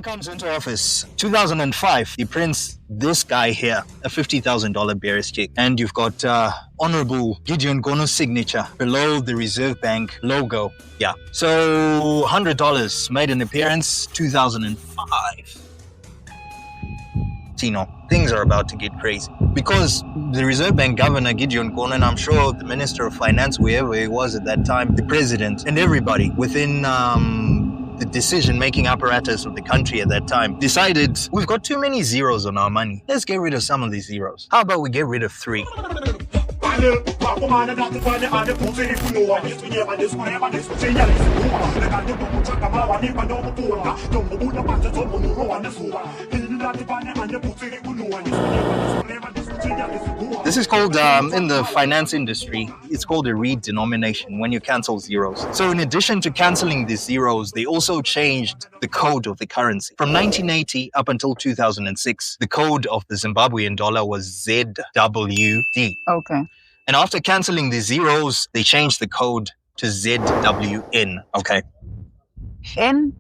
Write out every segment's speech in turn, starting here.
comes into office, 2005, he prints this guy here, a $50,000 Bearer Cheque. And you've got Honorable Gideon Gono's signature below the Reserve Bank logo. Yeah. So $100 made an appearance, 2005. Tino, things are about to get crazy. Because the Reserve Bank Governor, Gideon Gono, and I'm sure the Minister of Finance, whoever he was at that time, the President, and everybody within the decision-making apparatus of the country at that time decided we've got too many zeros on our money. Let's get rid of some of these zeros. How about we get rid of 3? This is called, in the finance industry, it's called a redenomination when you cancel zeros. So in addition to cancelling the zeros, they also changed the code of the currency. From 1980 up until 2006, the code of the Zimbabwean dollar was ZWD. Okay. And after cancelling the zeros, they changed the code to ZWN. Okay. N?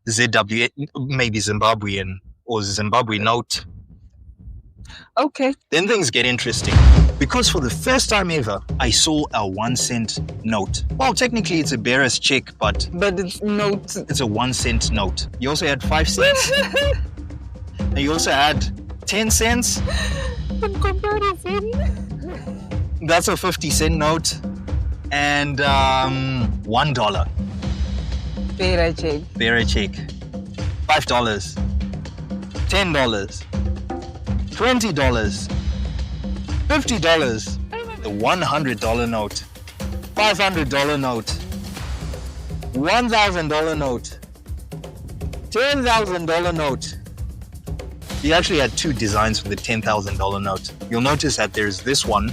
ZWN, maybe Zimbabwean or Zimbabwe note. Okay. Then things get interesting. Because for the first time ever, I saw a 1-cent note. Well, technically it's a Bearer Cheque, but it's note. It's a 1-cent note. You also had 5 cents. And you also had 10 cents. In comparison. That's a 50-cent note. And $1. Bearer Cheque. Bearer Cheque. $5. $10. $20, $50, the $100 note, $500 note, $1,000 note, $10,000 note. He actually had 2 designs for the $10,000 note. You'll notice that there's this one,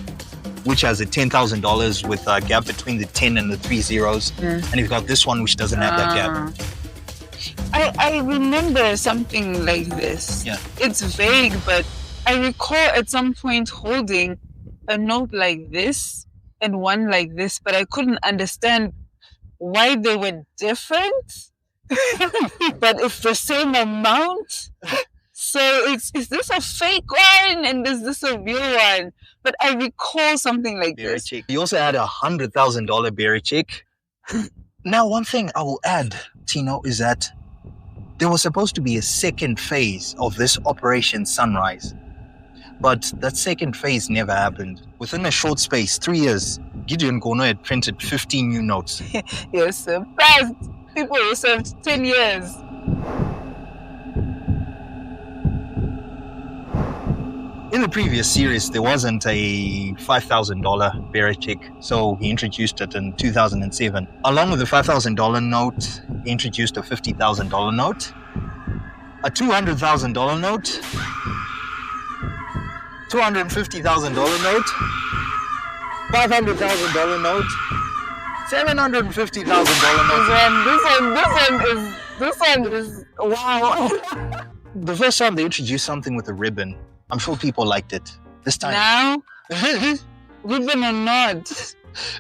which has a $10,000 with a gap between the 10 and the 3 zeros. And you've got this one, which doesn't have that gap. I remember something like this. Yeah. It's vague, but I recall at some point holding a note like this and one like this, but I couldn't understand why they were different. But it's the same amount. So is this a fake one and is this a real one? But I recall something like Bearer this. Cheque. He also had a $100,000 Bearer Cheque. Now, one thing I will add, Tino, is that there was supposed to be a second phase of this Operation Sunrise. But that second phase never happened. Within a short space, 3 years, Gideon Gono had printed 15 new notes. You're surprised. People who served 10 years. In the previous series, there wasn't a $5,000 Bearer Cheque, so he introduced it in 2007. Along with the $5,000 note, he introduced a $50,000 note, a $200,000 note, $250,000 note, $500,000 note, $750,000 note. This one is wow. The first time they introduced something with a ribbon, I'm sure people liked it. This time. Now, ribbon or not,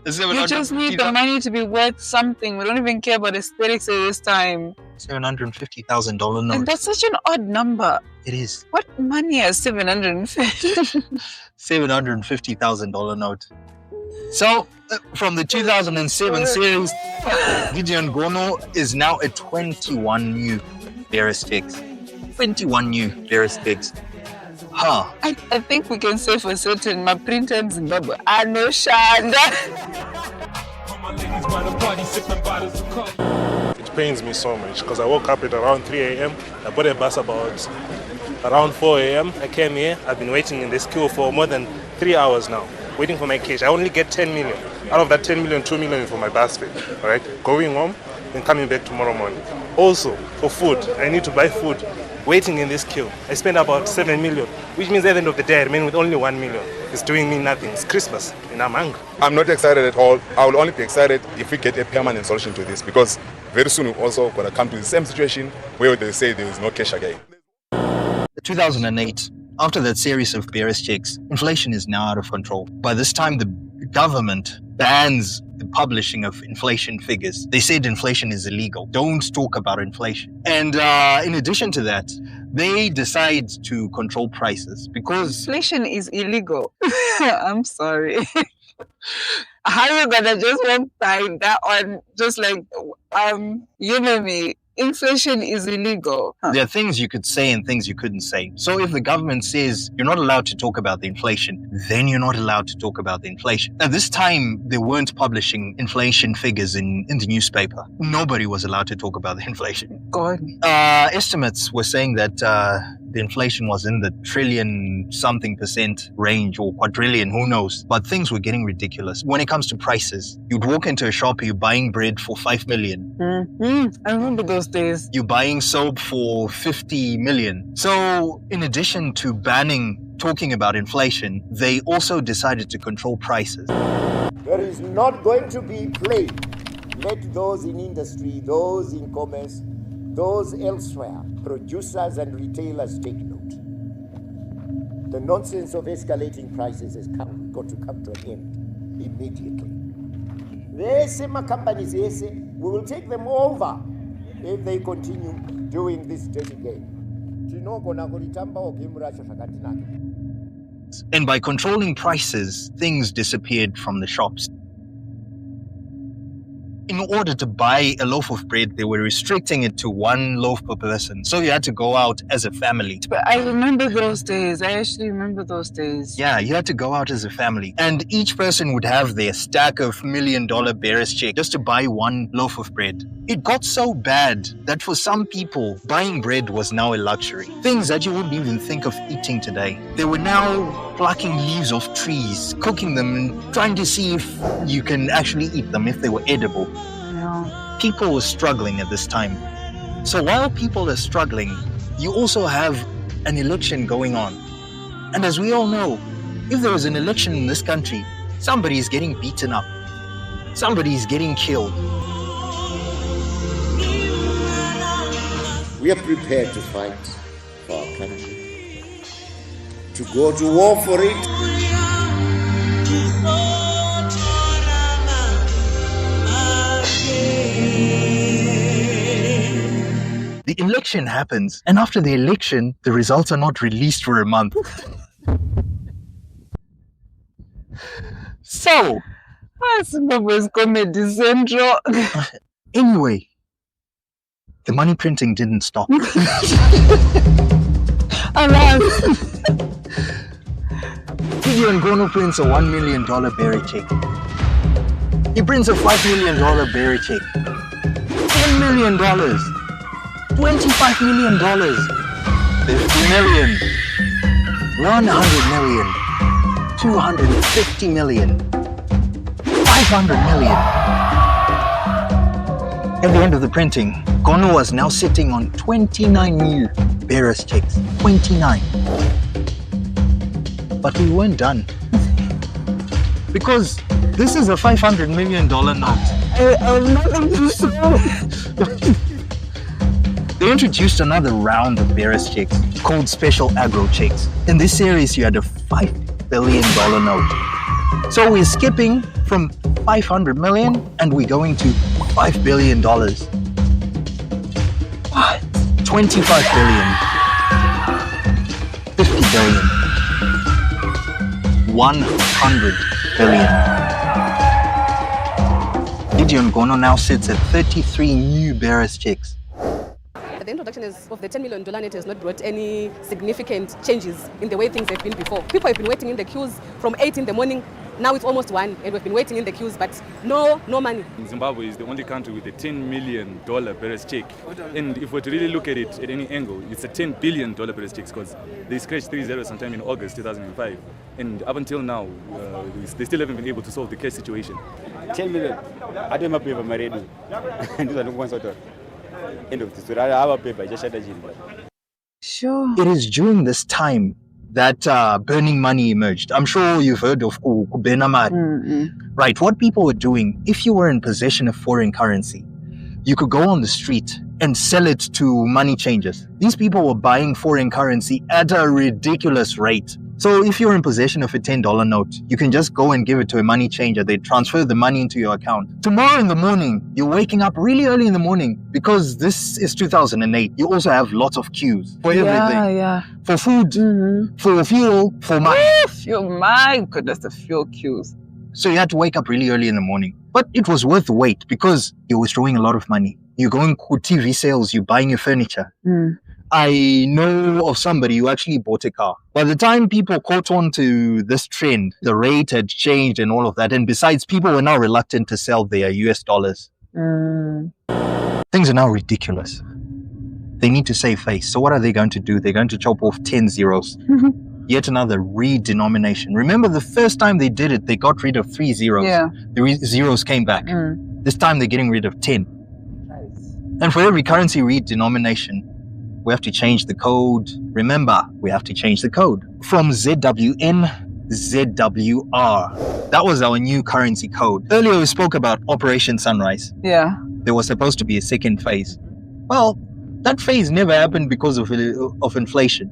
you just need the money to be worth something. We don't even care about aesthetics at this time. $750,000 note. And that's such an odd number. It is. What money is $750,000 note. So, from the 2007 series, Gideon Gono is now at 21 new Bearer Cheques. 21 new Bearer Cheques. Huh. I think we can say for certain my printer in Zimbabwe are no shanda. It pains me so much because I woke up at around 3 a.m. I bought a bus about around 4 a.m. I came here. I've been waiting in this queue for more than 3 hours now, waiting for my cash. I only get 10 million. Out of that 10 million, 2 million is for my bus fare. All right, going home, then coming back tomorrow morning. Also, for food, I need to buy food. Waiting in this queue, I spend about 7 million, which means at the end of the day, I remain with only 1 million. It's doing me nothing. It's Christmas, and I'm hungry. I'm not excited at all. I will only be excited if we get a permanent solution to this, because very soon we're also going to come to the same situation where they say there is no cash again. 2008, after that series of Bearer Cheques, inflation is now out of control. By this time, the government bans the publishing of inflation figures. They said inflation is illegal. Don't talk about inflation. And in addition to that, they decide to control prices because Inflation is illegal. I'm sorry. How are you gonna just walk by that one? Just like, you know me. Inflation is illegal. there are things you could say and things you couldn't say. So if the government says you're not allowed to talk about the inflation, then you're not allowed to talk about the inflation. At this time, they weren't publishing inflation figures in the newspaper. Nobody was allowed to talk about the inflation. God. Estimates were saying that the inflation was in the trillion something percent range, or quadrillion, who knows. But things were getting ridiculous. When it comes to prices, you'd walk into a shop, you're buying bread for 5 million. I remember those days. You're buying soap for 50 million. So in addition to banning talking about inflation, they also decided to control prices. There is not going to be play. Let those in industry, those in commerce, those elsewhere, producers and retailers take note. The nonsense of escalating prices has got to come to an end immediately. The SMA companies, we will take them over if they continue doing this dirty game. And by controlling prices, things disappeared from the shops. In order to buy a loaf of bread, they were restricting it to one loaf per person. So you had to go out as a family. But I remember those days. I actually remember those days. Yeah, you had to go out as a family. And each person would have their stack of $1 million Bearer's Cheques just to buy one loaf of bread. It got so bad that for some people, buying bread was now a luxury. Things that you wouldn't even think of eating today. They were now plucking leaves of trees, cooking them, and trying to see if you can actually eat them, if they were edible. Yeah. People were struggling at this time. So while people are struggling, you also have an election going on. And as we all know, if there is an election in this country, somebody is getting beaten up. Somebody is getting killed. We are prepared to fight for our country, to go to war for it. The election happens, and after the election, the results are not released for a month. So, Zimbabwe's Comedy Central. anyway, the money printing didn't stop. Alas. Gideon Gono prints a $1 million Bearer Cheque. He prints a $5 million Bearer Cheque. $10 million. $25 million. $50 million. 100 million. 250 million. 500 million. At the end of the printing, Gono was now sitting on 29 new Bearer's Cheques. 29. But we weren't done. Because this is a $500 million note. I'm not interested. They introduced another round of Bearer's Cheques called Special Agro-Cheques. In this series, you had a $5 billion note. So we're skipping from 500 million and we're going to $5 billion. What? 25 billion. 50 billion. 100 billion. Gideon Gono now sits at 33 new Bearer's Cheques. The introduction of the $10 million note has not brought any significant changes in the way things have been before. People have been waiting in the queues from 8 in the morning. Now it's almost 1 and we've been waiting in the queues, but no money. Zimbabwe is the only country with a $10 million Bearer's Cheque. And if we're to really look at it at any angle, it's a $10 billion Bearer's Cheque because they scratched 3 zeros sometime in August 2005. And up until now, they still haven't been able to solve the cash situation. 10 million. I don't have paper, my radio. End of the story. I have a paper, just shut it. Sure. It is during this time that burning money emerged. I'm sure you've heard of Kubenamari. Right, what people were doing, if you were in possession of foreign currency, you could go on the street and sell it to money changers. These people were buying foreign currency at a ridiculous rate. So if you're in possession of a $10 note, you can just go and give it to a money changer. They transfer the money into your account. Tomorrow in the morning, you're waking up really early in the morning because this is 2008. You also have lots of queues for everything. Yeah. For food, for fuel, for money. Fuel, my goodness, the fuel queues. So you had to wake up really early in the morning. But it was worth the wait because you're withdrawing a lot of money. You're going to TV sales, you're buying your furniture. I know of somebody who actually bought a car. By the time people caught on to this trend, the rate had changed and all of that. And besides, people were now reluctant to sell their US dollars. Things are now ridiculous. They need to save face. So what are they going to do? They're going to chop off 10 zeros. Yet another redenomination. Remember the first time they did it, they got rid of 3 zeros. Yeah. The zeros came back. This time they're getting rid of 10. And for every currency redenomination, we have to change the code. Remember, we have to change the code. From ZWN, ZWR. That was our new currency code. Earlier we spoke about Operation Sunrise. Yeah. There was supposed to be a second phase. Well, that phase never happened because of inflation.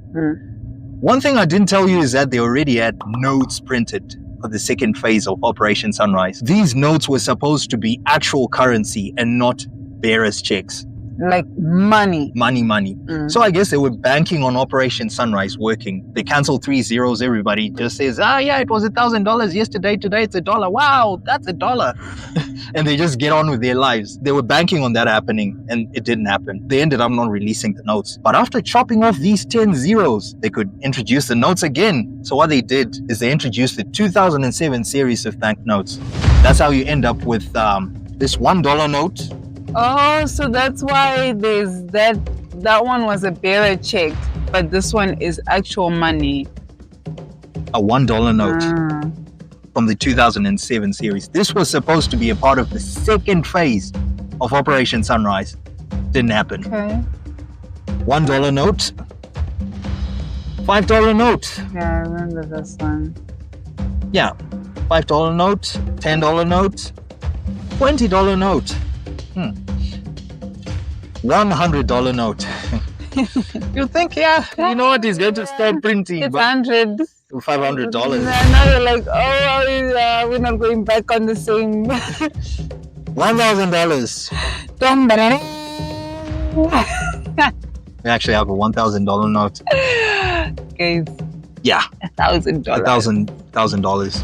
One thing I didn't tell you is that they already had notes printed for the second phase of Operation Sunrise. These notes were supposed to be actual currency and not bearer's checks. Like money. Money. So I guess they were banking on Operation Sunrise working. They canceled 3 zeros. Everybody just says, yeah, it was $1,000 yesterday. Today it's $1. Wow, that's $1. And they just get on with their lives. They were banking on that happening and it didn't happen. They ended up not releasing the notes. But after chopping off these 10 zeros, they could introduce the notes again. So what they did is they introduced the 2007 series of banknotes. That's how you end up with this $1 note. Oh, so that's why there's that one was a bearer check, but this one is actual money. A $1 note from the 2007 series. This was supposed to be a part of the second phase of Operation Sunrise. Didn't happen. Okay. $1 note. $5 note. Yeah, I remember this one. Yeah. $5 note, $10 note, $20 note. $100 note. You think, you know what, he's going to start printing. It's 100. $500. Now you're like, we're not going back on the same. $1,000. We actually have a $1,000 note. Guys. Yeah. $1,000. $1,000.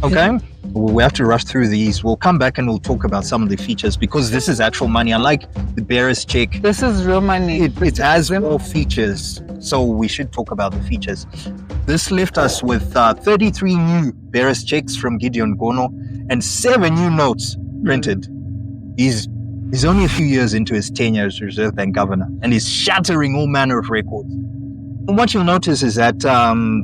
Okay. We have to rush through these. We'll come back and we'll talk about some of the features because this is actual money. Unlike the bearer's check, this is real money. It has more features, so we should talk about the features. This left us with 33 new bearer's checks from Gideon Gono and 7 new notes printed. He's only a few years into his tenure as Reserve Bank governor and he's shattering all manner of records. And what you'll notice is that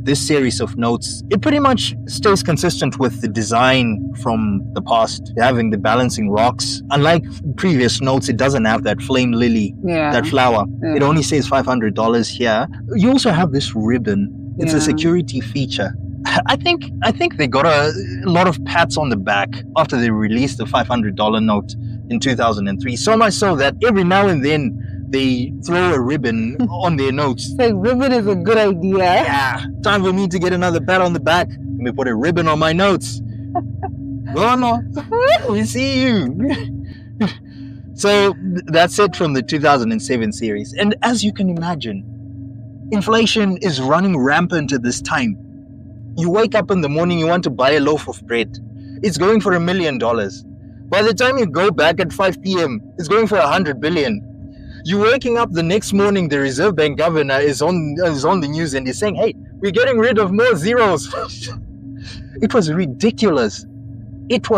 this series of notes, it pretty much stays consistent with the design from the past, having the balancing rocks. Unlike previous notes, it doesn't have that flame lily, that flower. It only says $500 here. You also have this ribbon. It's a security feature. I think they got a lot of pats on the back after they released the $500 note in 2003. So much so that every now and then, they throw a ribbon on their notes. Like, ribbon is a good idea. Yeah. Time for me to get another pat on the back. Let me put a ribbon on my notes. Go on. We see you. So that's it from the 2007 series. And as you can imagine, inflation is running rampant at this time. You wake up in the morning, you want to buy a loaf of bread. It's going for $1 million. By the time you go back at 5 p.m., it's going for 100 billion. You're waking up the next morning, the Reserve Bank governor is on the news and he's saying, hey, we're getting rid of more zeros. It was ridiculous. Empty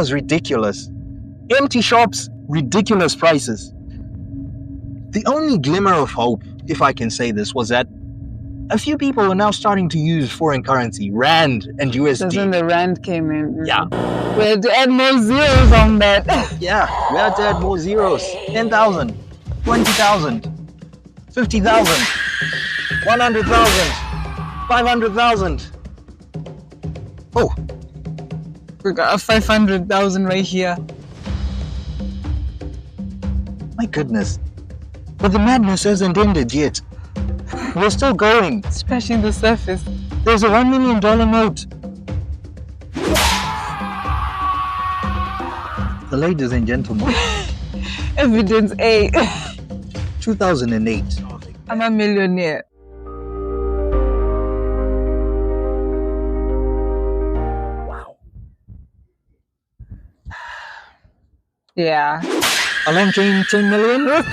shops, ridiculous prices. The only glimmer of hope, if I can say this, was that a few people are now starting to use foreign currency, Rand and USD. That's when the Rand came in. Yeah. We had to add more zeros on that. Yeah, we had to add more zeros. 10,000. 20,000, 50,000, 100,000, 500,000. Oh, we got a 500,000 right here. My goodness. But the madness hasn't ended yet. We're still going. Scratching the surface. There's a $1 million note. So, ladies and gentlemen, Evidence A. 2008. I'm a millionaire. Wow. Yeah. Along came 10 million.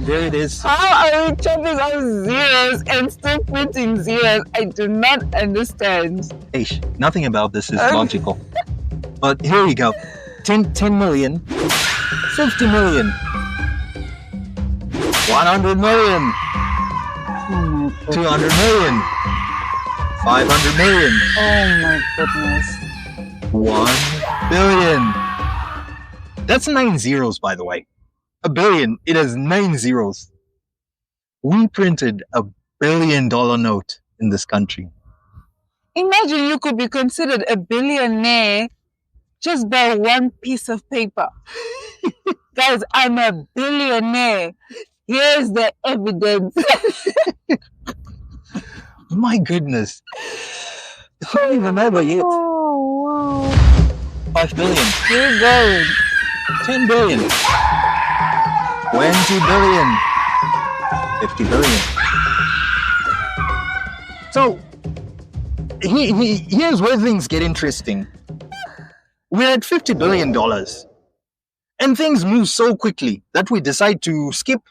There it is. How are we chopping off zeros and still printing zeros? I do not understand. Eish, nothing about this is logical. But here we go. 10 million, 50 million, 100 million, 200 million, 500 million. Oh my goodness. 1 billion. That's 9 zeros, by the way. A billion, it has 9 zeros. We printed a $1 billion note in this country. Imagine you could be considered a billionaire just by one piece of paper. Guys, I'm a billionaire. Here's the evidence. My goodness. It's not even over yet. Oh, wow. 5 billion. Here you go. 10 billion. 20 billion. 50 billion. So, here's where things get interesting. We're at $50 billion. And things move so quickly that we decide to skip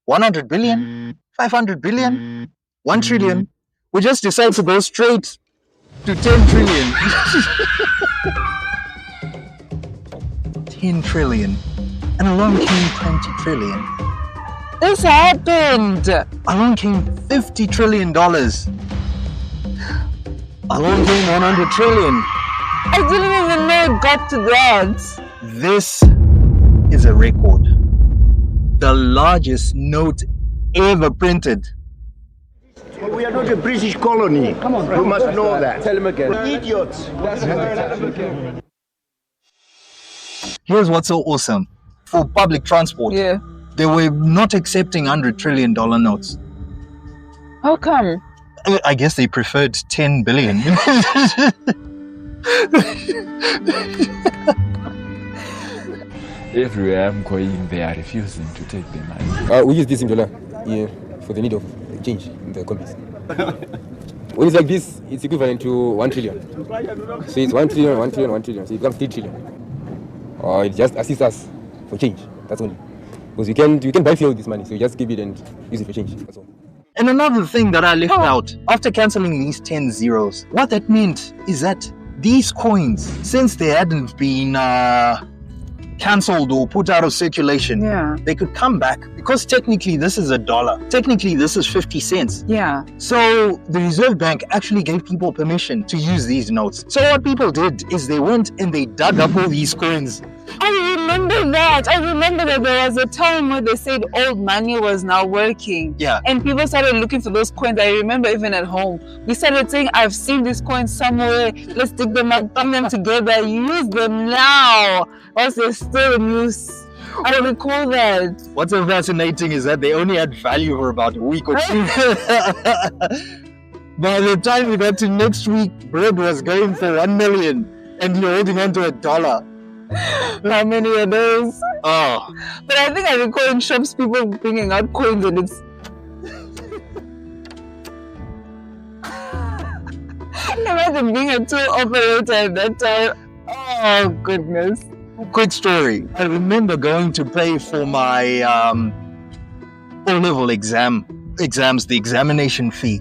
100 billion, 500 billion, 1 trillion. We just decide to go straight to 10 trillion. 10 trillion. And along came 20 trillion. This happened. Along came $50 trillion. Along came 100 trillion. I didn't even know it got to that. This is a record. The largest note ever printed. We are not a British colony. Come on, you must know that. Tell him again. Idiots. Here's what's so awesome. For public transport, Yeah. they were not accepting $100 trillion notes. How come? I guess they preferred 10 billion. Everywhere I'm going, they are refusing to take the money. We use this in dollar for the need of change in the economies. When it's like this, it's equivalent to 1 trillion. So it's 1 trillion, 1 trillion, 1 trillion. So it becomes 3 trillion. Or it just assists us for change. That's only. Because you can buy fuel with this money, so you just keep it and use it for change. That's all. And another thing that I left out, after cancelling these 10 zeros, what that meant is that these coins, since they hadn't been cancelled or put out of circulation, Yeah. they could come back, because technically this is $1. Technically this is 50 cents. Yeah. So the Reserve Bank actually gave people permission to use these notes. So what people did is they went and they dug up all these coins. I remember that. I remember that there was a time where they said old money was now working. Yeah. And people started looking for those coins. I remember even at home, we started saying, I've seen these coins somewhere. Let's dig them up, put them together, use them now. Whilst they're still in use. I recall that. What's so fascinating is that they only had value for about a week or two. By the time we got to next week, bread was going for 1 million and you're holding on to $1. How many are those? Oh. But I think I recall in shops people bringing out coins and it's... Imagine being a tour operator at that time. Oh, goodness. Quick story. I remember going to pay for my O-level exams, the examination fee.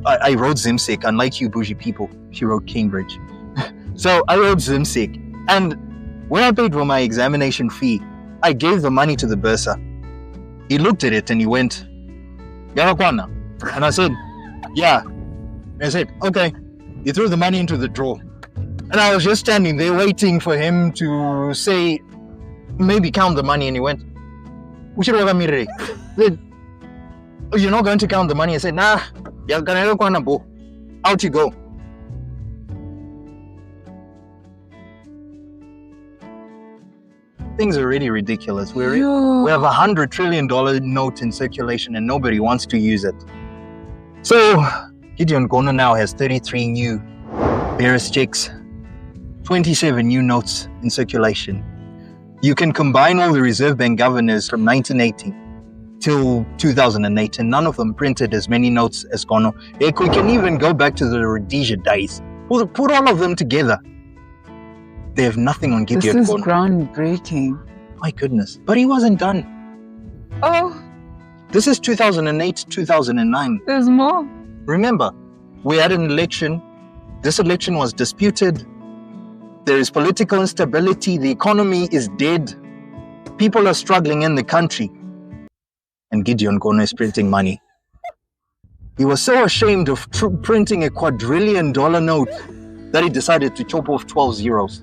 I wrote ZimSec, unlike you bougie people. She wrote Cambridge. So I wrote ZimSec. And when I paid for my examination fee, I gave the money to the bursar. He looked at it and he went, Yarakwana. And I said, yeah. And I said, okay. He threw the money into the drawer. And I was just standing there waiting for him to say, maybe count the money. And he went, you're not going to count the money? I said, nah, out you go. Things are really ridiculous. We have a $100 trillion note in circulation and nobody wants to use it. So Gideon Gono now has 33 new Bearer Cheques, 27 new notes in circulation. You can combine all the Reserve Bank governors from 1980 till 2008, and none of them printed as many notes as Gono. Heck, we can even go back to the Rhodesia days. Put all of them together. They have nothing on Gideon Gono. This is groundbreaking. My goodness. But he wasn't done. Oh. This is 2008, 2009. There's more. Remember, we had an election. This election was disputed. There is political instability. The economy is dead. People are struggling in the country. And Gideon Gono is printing money. He was so ashamed of printing a quadrillion dollar note that he decided to chop off 12 zeros.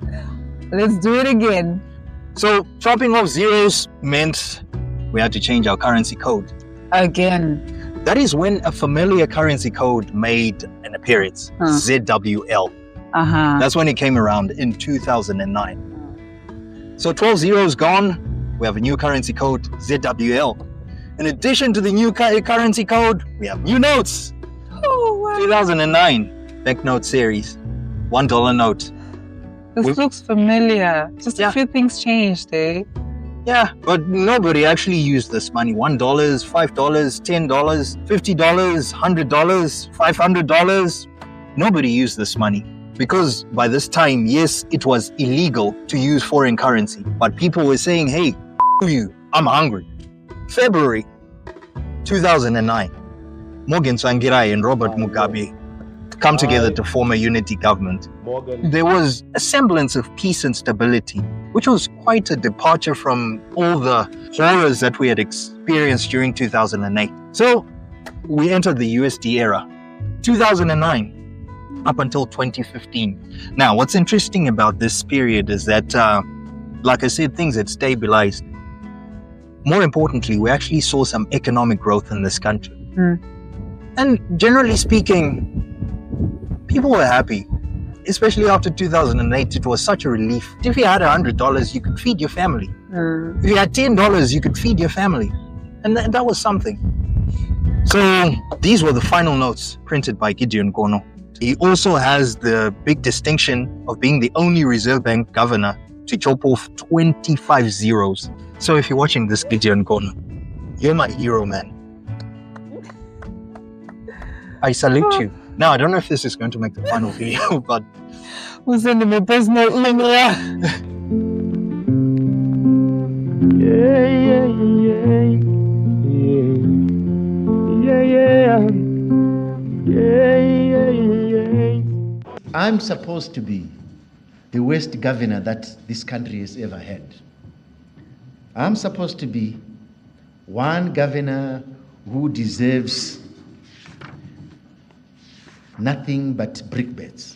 Let's do it again. So chopping off zeros meant we had to change our currency code. Again. That is when a familiar currency code made an appearance, ZWL. That's when it came around in 2009. So 12 zeros gone, we have a new currency code, ZWL. In addition to the new currency code, we have new notes. Oh, wow. 2009 Banknote series, $1 note. This looks familiar. Just a few things changed, eh? Yeah, but nobody actually used this money. $1, $5, $10, $50, $100, $500. Nobody used this money. Because by this time, yes, it was illegal to use foreign currency. But people were saying, hey, you, I'm hungry. February 2009, Morgan Tsvangirai and Robert Mugabe come together to form a unity government. There was a semblance of peace and stability, which was quite a departure from all the horrors that we had experienced during 2008. So we entered the USD era, 2009 up until 2015. Now, what's interesting about this period is that, like I said, things had stabilized. More importantly, we actually saw some economic growth in this country. And generally speaking, people were happy, especially after 2008. It was such a relief. If you had $100, you could feed your family. If you had $10, you could feed your family. And that was something. So these were the final notes printed by Gideon Gono. He also has the big distinction of being the only Reserve Bank governor to chop off 25 zeros. So if you're watching this, Gideon Gono, you're my hero, man. I salute you. Now, I don't know if this is going to make the final video, but we'll send him a personal email. I'm supposed to be the worst governor that this country has ever had. I'm supposed to be one governor who deserves nothing but brickbats.